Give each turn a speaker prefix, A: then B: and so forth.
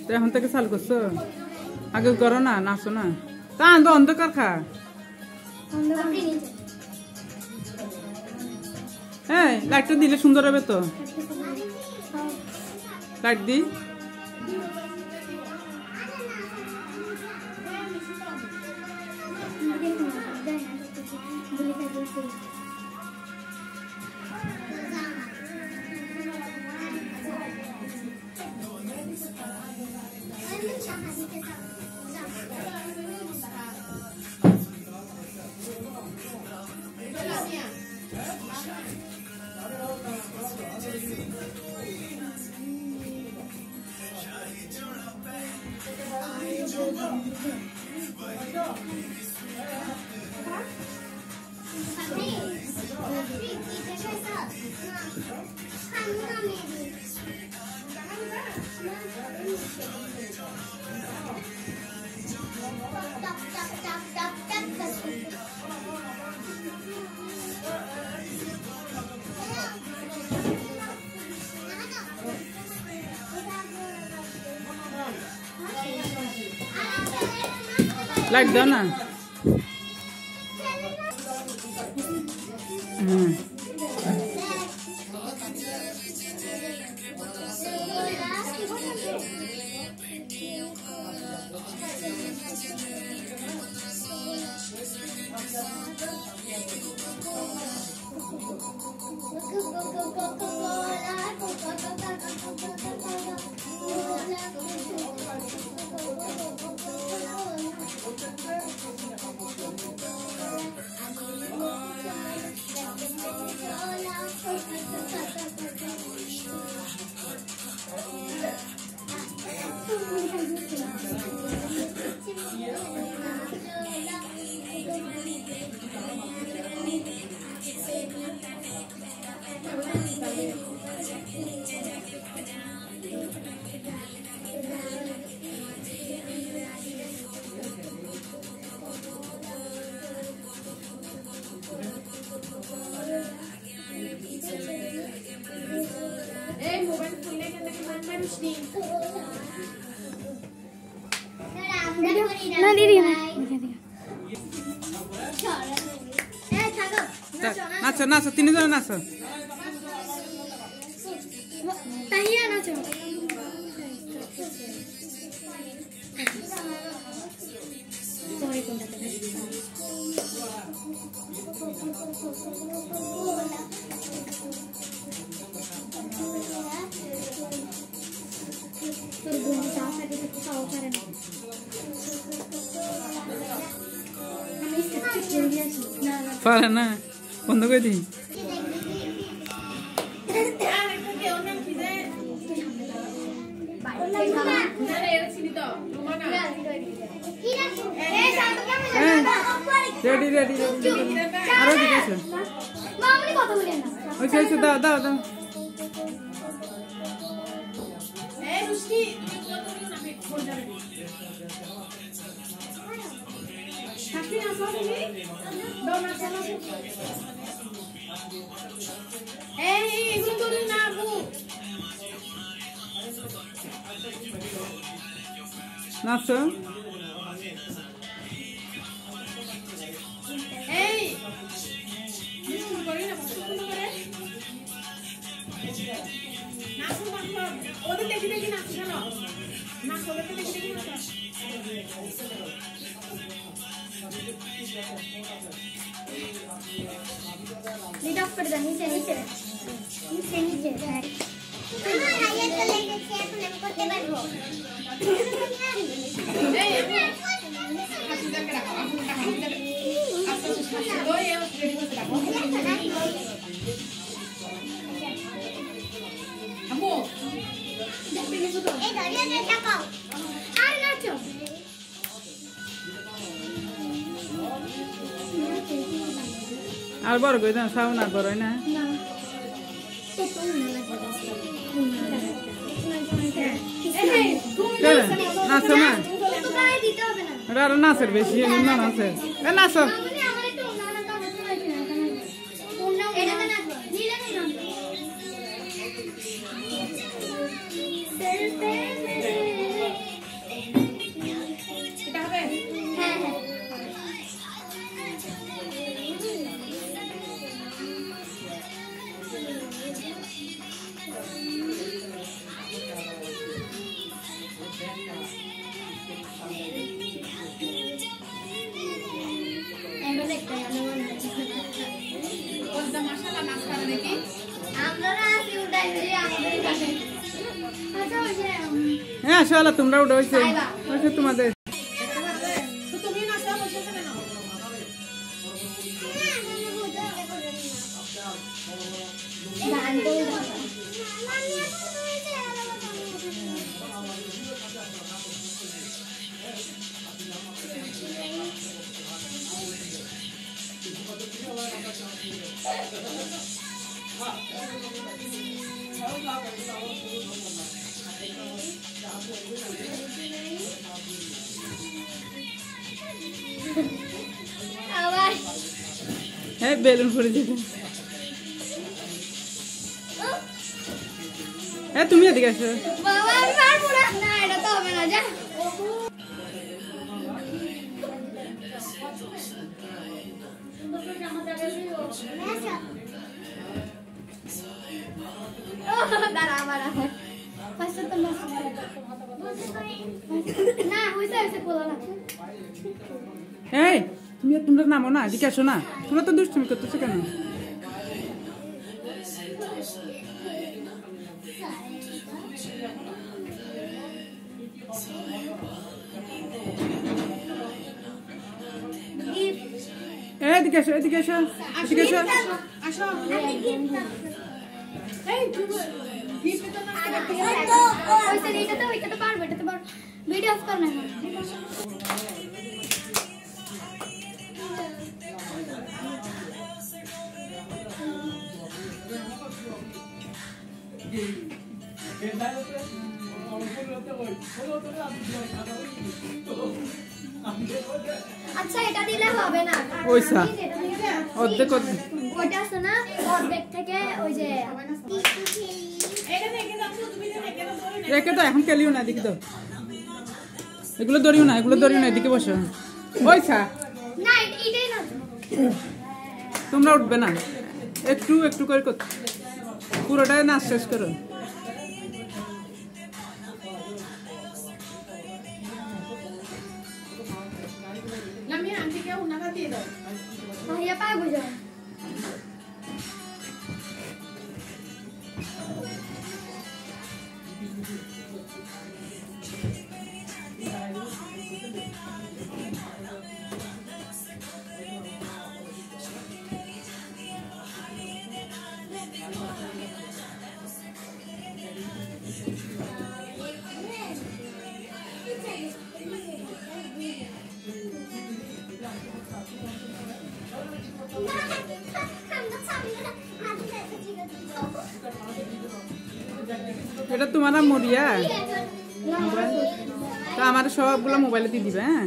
A: এখন থেকে চালু করছো আগে করো না নাচো না তা আনবো অন্ধকার খা হ্যাঁ লাইটটা দিলে সুন্দর হবে তো লাইট দি लाइट दो ना
B: ना दीदी
A: नाचो नाचो तीन जन नाचो
B: ताहिया नाचो
A: পারে না বন্ধ করে দিই রেডি রেডি আরো ঠিক আছে ওই দাও দাও দাও নাচো
B: नीचे नीचे नीचे नीचे
A: আর বড় কই দাও সাউন্ড আর বড় না নাচো না আরে নাচের বেশি না নাচে নাচো হ্যাঁ শালা তোমরা উঠে হয়েছে তোমাদের হ্যাঁ বেলুন পড়ে যেতে হ্যাঁ তুমি এদিকে আসো এই তোমরা নামো না এদিকে আসো না তোমরা তো দুষ্টুমি করতেছো কেন এদিকে আসো এদিকে আসো এদিকে আসো
B: ভিডিও অফ করনা আচ্ছা এটা দিলে হবে না
A: ওইসা অর্ধেক
B: ওটা আছে না অর্ধেক থেকে ওই যে
A: রেখে তো এখন কেলিও না দেখি তো এগুলো ধরিও না এদিকে বসো ওইসা
B: না এটাই না
A: তোমরা উঠবে না একটু একটু করে পুরোটাই নাচ শেষ করো
B: ভাইয়া পা বুঝো
A: এটা তোমার মরিয়া তা আমার সবগুলো মোবাইলে দিয়ে দিবে হ্যাঁ